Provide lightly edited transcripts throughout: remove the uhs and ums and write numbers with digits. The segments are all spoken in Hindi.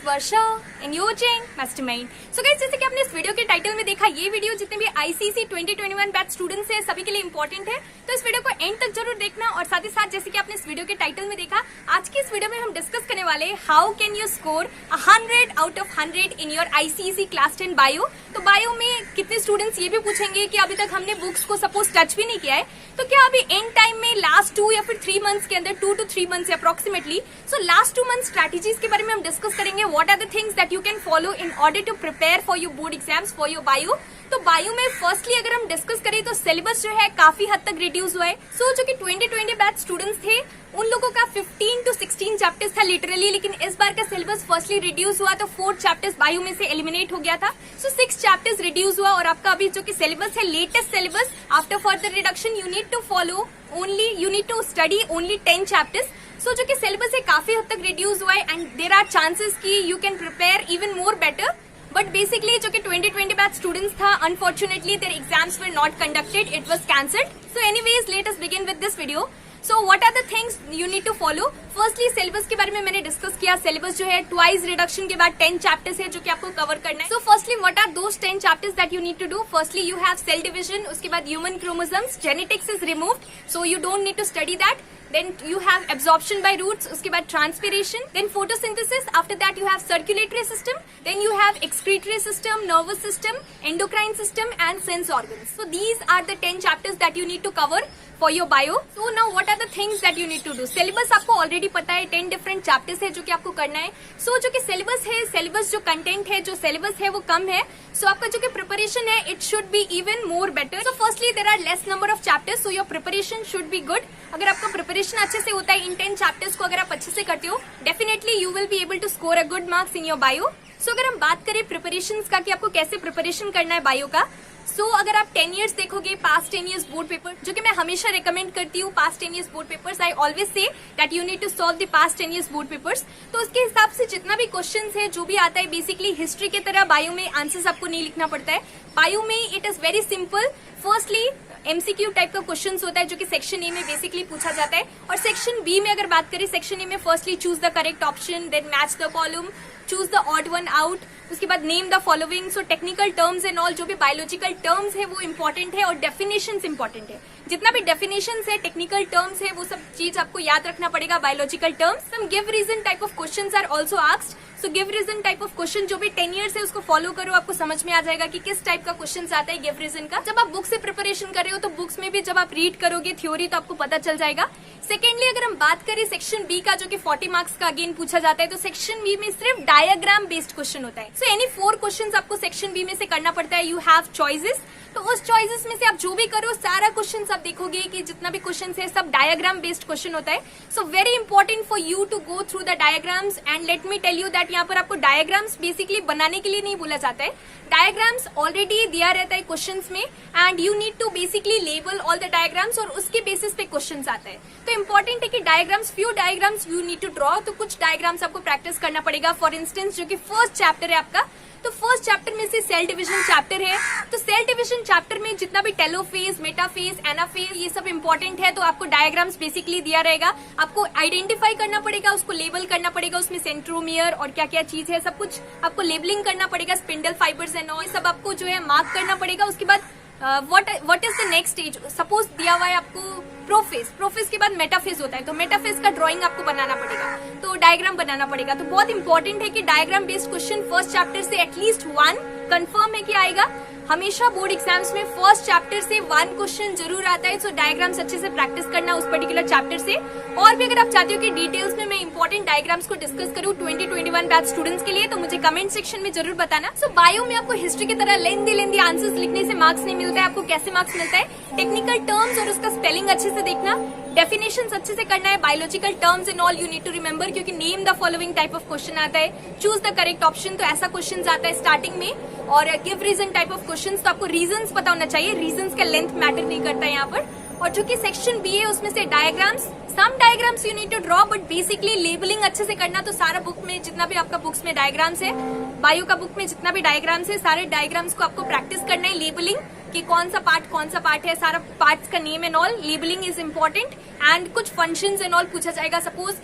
Varsha and you watching mastermind. So guys, जैसे कि आपने इस वीडियो के टाइटल में देखा, ये वीडियो जितने भी आईसीएसई 2021 बैच स्टूडेंट्स हैं सभी के लिए इंपॉर्टेंट है, तो इस वीडियो को एंड तक जरूर देखना। और साथ ही साथ जैसे कि आपने इस वीडियो के टाइटल में देखा, आज की इस वीडियो में हम डिस्कस करने वाले how can you score 100 out of 100 in your ICSE class 10 bio. तो बायो में कितने स्टूडेंट्स ये भी पूछेंगे कि अभी तक हमने बुक्स को सपोज टच भी नहीं किया है, तो क्या अभी एंड टाइम में लास्ट 2 या फिर 3 मंथ्स के अंदर 2 to 3 months approximately, so last 2 month strategies के बारे में हम डिस्कस करेंगे। What are the things that you can follow in order to prepare for your board exams for your bio. तो बायो में फर्स्टली अगर हम डिस्कस करें तो सिलेबस जो है काफी हद तक रिड्यूस हुआ है। सो जो कि 2020 बैच स्टूडेंट्स थे उन लोगों का 15 to 16 चैप्टर्स था लिटरली, लेकिन इस बार का सिलेबस फर्स्टली रिड्यूस हुआ तो 4 चैप्टर्स बायो में से एलिमिनेट हो गया था। सो 6 चैप्टर्स रिड्यूस हुआ और आपका अभी जो कि सिलेबस है latest syllabus, after further reduction you need to follow only, you need to study only 10 chapters. So जो कि सिलेबस है काफी हद तक रिड्यूस हुआ है एंड देयर आर चांसेस कि you can prepare even more better. But basically जो कि 2020 बैच स्टूडेंट्स था, unfortunately their exams were not conducted, it was cancelled. So anyways let us begin with this video. So what are the things you need to follow. Firstly syllabus के बारे में मैंने डिस्कस किया। सिलेबस जो है ट्वाइस रिडक्शन के बाद 10 चैप्टर्स है जो कि आपको कवर करना है। So firstly what are those 10 chapters that you need to do. Firstly you have cell division, उसके बाद human chromosomes, genetics is removed, so you don't need to study that. Then you have absorption by roots, उसके बाद transpiration, then photosynthesis, after that you have circulatory system, then you have excretory system, nervous system, endocrine system and sense organs. So these are the 10 chapters that you need to cover for your bio. So now what are the things that you need to do? Syllabus आपको already पता है, 10 different chapters है जो कि आपको करना है। So जो कि syllabus है, syllabus जो content है, जो syllabus है वो कम है, so आपका जो कि preparation है it should be even more better. So firstly there are less number of chapters, so your preparation should be good. अगर आपका प्रिपरेशन अच्छे से होता है इन 10 चैप्टर्स को अगर आप अच्छे से करते हो, definitely you will be able to score a good marks in your bio. So अगर हम बात करें प्रिपरेशन का कि आपको कैसे प्रिपरेशन करना है बायो का, सो अगर आप 10 इयर्स देखोगे पास्ट 10 इयर्स बोर्ड पेपर, जो कि मैं हमेशा रिकमेंड करती हूँ past 10 years board papers, I always say that you need to solve the past 10 years board papers. तो उसके हिसाब से जितना भी क्वेश्चंस है जो भी आता है बेसिकली हिस्ट्री की तरह बायो में आंसर्स आपको नहीं लिखना पड़ता है। बायो में it is very simple. Firstly MCQ type का क्वेश्चन होता है जो कि सेक्शन ए में बेसिकली पूछा जाता है, और सेक्शन बी में अगर बात करें, सेक्शन ए में firstly choose the correct option, then match the column, choose the odd one out, उसके बाद name the following. So technical terms and all, जो भी बायोलॉजिकल टर्म्स है वो इंपॉर्टेंट है और डेफिनेशंस इंपॉर्टेंट है। जितना भी डेफिनेशंस है, टेक्निकल टर्म्स है, वो सब चीज आपको याद रखना पड़ेगा। Biological terms, some give reason type of questions are also asked. So give reason type of question जो भी 10 इयर्स है उसको फॉलो करो, आपको समझ में आ जाएगा कि किस टाइप का क्वेश्चन आता है गिव रीजन का। जब आप बुक से प्रिपरेशन कर रहे हो तो बुक्स में भी जब आप रीड करोगे थ्योरी तो आपको पता चल जाएगा। सेकेंडली अगर हम बात करें सेक्शन बी का जो कि 40 मार्क्स का अगेन पूछा जाता है, तो सेक्शन बी में सिर्फ डायग्राम बेस्ड क्वेश्चन होता है। सो एनी 4 क्वेश्चंस आपको सेक्शन बी में से करना पड़ता है। यू हैव चॉइसेस, तो उस चॉइसेस में से आप जो भी करो सारा क्वेश्चन आप देखोगे कि जितना भी क्वेश्चन है सब डायग्राम बेस्ड क्वेश्चन होता है। So very important for you to go through the diagrams and let me tell you that यहाँ पर आपको डायग्राम्स बेसिकली बनाने के लिए नहीं बोला जाता है, डायग्राम्स ऑलरेडी दिया रहता है क्वेश्चंस में and you need to basically label all the diagrams और उसके बेसिस पे क्वेश्चंस आता है। तो इंपॉर्टेंट है कि diagrams, few diagrams you need to draw, तो कुछ डायग्राम्स आपको प्रैक्टिस करना पड़ेगा। फॉर इंस्टेंस जो कि फर्स्ट चैप्टर है आपका, तो फर्स्ट चैप्टर में से सेल डिवीजन चैप्टर है, तो सेल डिवीजन चैप्टर में जितना भी टेलोफेज, मेटाफेज, एनाफेज ये सब इंपॉर्टेंट है, तो आपको डायग्राम्स बेसिकली दिया रहेगा। आपको आइडेंटिफाई करना पड़ेगा, उसको लेबल करना पड़ेगा, उसमें सेंट्रोमियर और क्या क्या चीज है सब कुछ आपको लेबलिंग करना पड़ेगा, स्पिंडल फाइबर्स एंड ऑल सब आपको जो है मार्क करना पड़ेगा। उसके बाद what is the next stage, suppose दिया हुआ है आपको प्रोफेज, प्रोफेज के बाद मेटाफेज होता है, तो मेटाफेज का ड्राइंग आपको बनाना पड़ेगा, तो डायग्राम बनाना पड़ेगा। तो बहुत इंपॉर्टेंट है कि diagram based question first chapter से एटलीस्ट 1 कंफर्म है कि आएगा। हमेशा बोर्ड एग्जाम्स में फर्स्ट चैप्टर से 1 क्वेश्चन जरूर आता है, सो डायग्राम्स अच्छे से प्रैक्टिस करना उस पर्टिकुलर चैप्टर से। और भी अगर आप चाहते हो कि डिटेल्स में मैं इंपॉर्टेंट डायग्राम्स को डिस्कस करूं 2021 बैच स्टूडेंट्स के लिए, तो मुझे कमेंट सेक्शन में जरूर बताना। सो बायो में आपको हिस्ट्री की तरह लेंदी आंसर्स लिखने से मार्क्स नहीं मिलता है। आपको कैसे मार्क्स मिलता है, टेक्निकल टर्म्स और उसका स्पेलिंग अच्छे से देखना, डेफिनेशंस अच्छे से करना है, biological terms and all you need to remember, क्योंकि name the following type of question आता है, चूज द करेक्ट ऑप्शन, तो ऐसा क्वेश्चन आता है स्टार्टिंग में। और give reason type of question, तो आपको रीजंस पता होना चाहिए, रीजंस का लेंथ मैटर नहीं करता है यहाँ पर। और जो कि सेक्शन बी है उसमें से diagrams, some diagrams you need to draw, but basically labelling अच्छे से करना। तो सारा बुक में जितना भी आपका बुक्स में डायग्राम्स है, बायो का बुक में जितना भी डायग्राम्स है, सारे डायग्राम्स को आपको प्रैक्टिस करना है, लेबलिंग कि कौन सा पार्ट है, सारा पार्ट्स का name and all, labelling is important and कुछ फंक्शंस एंड ऑल पूछा जाएगा। सपोज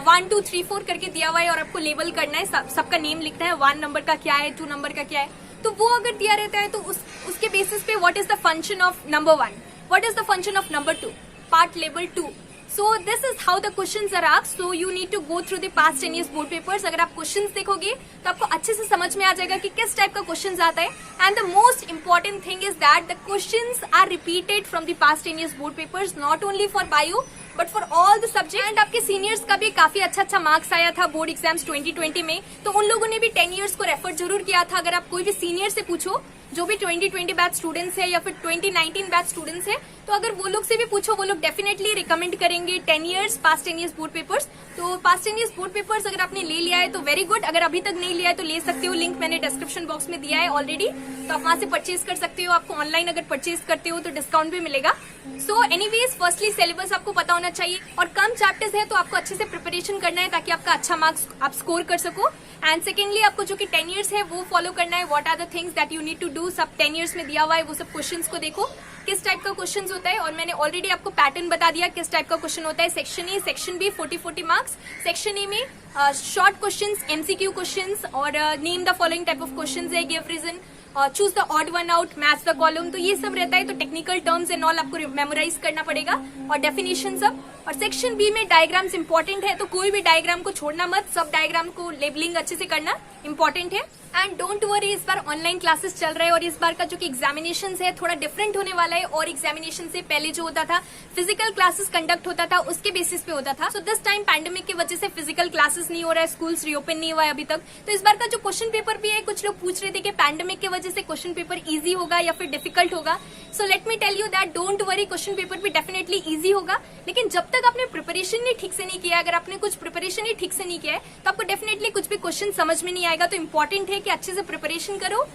1 2 3 4 करके दिया हुआ है और आपको लेबल करना है, सबका नेम लिखना है, 1 नंबर का क्या है, 2 नंबर का क्या है, तो वो अगर दिया रहता है तो उसके बेसिस पे what is the function of number 1, what is the function of number 2, part label 2। So this is how the questions are asked. So you need to go through the past 10 years board papers. अगर आप questions देखोगे तो आपको अच्छे से समझ में आ जाएगा कि किस टाइप का questions आता है। And the most important thing is that the questions are repeated from the past 10 years board papers, not only for bio but for all the subject. And आपके सीनियर्स का भी काफी अच्छा मार्क्स आया था बोर्ड एग्जाम्स 2020 में, तो उन लोगों ने भी 10 इयर्स को रेफर जरूर किया था। अगर आप कोई भी सीनियर से पूछो जो भी 2020 बैच स्टूडेंट्स है या फिर 2019 बैच स्टूडेंट्स है, तो अगर वो लोग से भी पूछो वो लोग डेफिनेटली रिकमेंड करेंगे 10 years past 10 years board papers. तो पास्ट 10 इयर्स बोर्ड पेपर्स अगर आपने ले लिया है तो वेरी गुड, अगर अभी तक नहीं लिया है तो ले सकते हो, लिंक मैंने डिस्क्रिप्शन बॉक्स में दिया है ऑलरेडी, तो आप वहां से परचेज कर सकते हो। आपको ऑनलाइन अगर परचेज करते हो तो डिस्काउंट भी मिलेगा। सो एनीवेज फर्स्टली सिलेबस आपको पता होना चाहिए और कम चैप्टर्स है तो आपको अच्छे से प्रिपरेशन करना है ताकि आपका अच्छा मार्क्स आप स्कोर कर सको। एंड सेकेंडली आपको जो कि 10 इयर्स है वो फॉलो करना है, what are the things that you need to do. सब 10 इयर्स में दिया हुआ है, वो सब क्वेश्चंस को देखो किस टाइप का क्वेश्चंस होता है, और मैंने ऑलरेडी आपको पैटर्न बता दिया किस टाइप का क्वेश्चन होता है। Section A section B 40 marks. Section A में शॉर्ट क्वेश्चंस, एमसीक्यू क्वेश्चंस और name the following type of questions है, give reason, choose the odd one out, match the column, तो ये सब रहता है। तो टेक्निकल टर्म्स एंड ऑल आपको मेमोराइज करना पड़ेगा और डेफिनेशन सब। और सेक्शन बी में डायग्राम्स इंपॉर्टेंट है, तो कोई भी डायग्राम को छोड़ना मत, सब डायग्राम को लेबलिंग अच्छे से करना इंपॉर्टेंट है। एंड डोंट वरी, इस बार ऑनलाइन क्लासेस चल रहे हैं और इस बार का जो कि एग्जामिनेशन है थोड़ा डिफरेंट होने वाला है, और एग्जामिनेशन से पहले जो होता था फिजिकल क्लासेस कंडक्ट होता था उसके बेसिस पे होता था। सो दिस टाइम पैंडेमिक की वजह से फिजिकल क्लासेस नहीं हो रहा है, स्कूल्स रीओपन नहीं हुआ है अभी तक, तो इस बार का जो क्वेश्चन पेपर भी है, कुछ लोग पूछ रहे थे कि पैंडेमिक की वजह से क्वेश्चन पेपर इजी होगा या फिर डिफिकल्ट होगा। So let me tell you that don't worry, question paper भी डेफिनेटली इजी होगा, लेकिन जब तक आपने प्रिपरेशन ही ठीक से नहीं किया है, अगर आपने कुछ प्रिपरेशन ही ठीक से नहीं किया है तो आपको डेफिनेटली कुछ भी क्वेश्चन समझ में नहीं आएगा। तो इंपॉर्टेंट है कि अच्छे से प्रिपरेशन करो।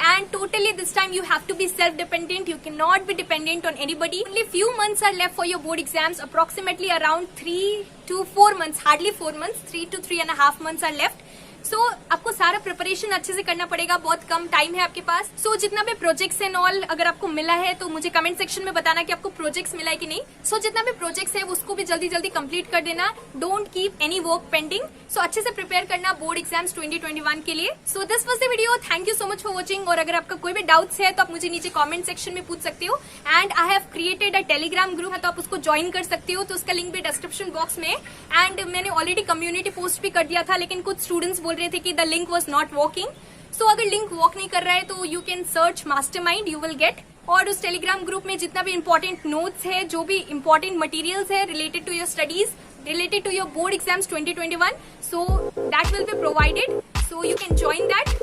And totally this time you have to be self-dependent. You cannot be dependent on anybody. Only few months are left for your board exams. Approximately around 3 to 4 months, hardly 4 months, 3 to 3.5 months are left. So आपको सारा प्रिपरेशन अच्छे से करना पड़ेगा, बहुत कम टाइम है आपके पास। So जितना भी प्रोजेक्ट्स एंड ऑल अगर आपको मिला है तो मुझे कमेंट सेक्शन में बताना कि आपको प्रोजेक्ट्स मिला है कि नहीं। So जितना भी प्रोजेक्ट्स है उसको भी जल्दी जल्दी कंप्लीट कर देना, don't keep any work pending. So अच्छे से प्रिपेयर करना बोर्ड एग्जाम्स 2021 के लिए। So this was the video, thank you so much for watching. और अगर आपका कोई भी डाउट्स है तो आप मुझे नीचे कॉमेंट सेक्शन में पूछ सकते हो। And I have created a Telegram group है, तो आप उसको ज्वाइन कर सकते हो, तो उसका लिंक भी डिस्क्रिप्शन बॉक्स में। एंड मैंने ऑलरेडी कम्युनिटी पोस्ट भी कर दिया था, लेकिन कुछ स्टूडेंट्स बोल रहे थे कि the link was not working. So अगर लिंक वर्क नहीं कर रहा है तो you can search mastermind, you will get। और उस टेलीग्राम ग्रुप में जितना भी इंपॉर्टेंट नोट्स है, जो भी इंपॉर्टेंट मटेरियल्स है related to your studies, related to your board exams 2021, so that will be provided, so you can join that।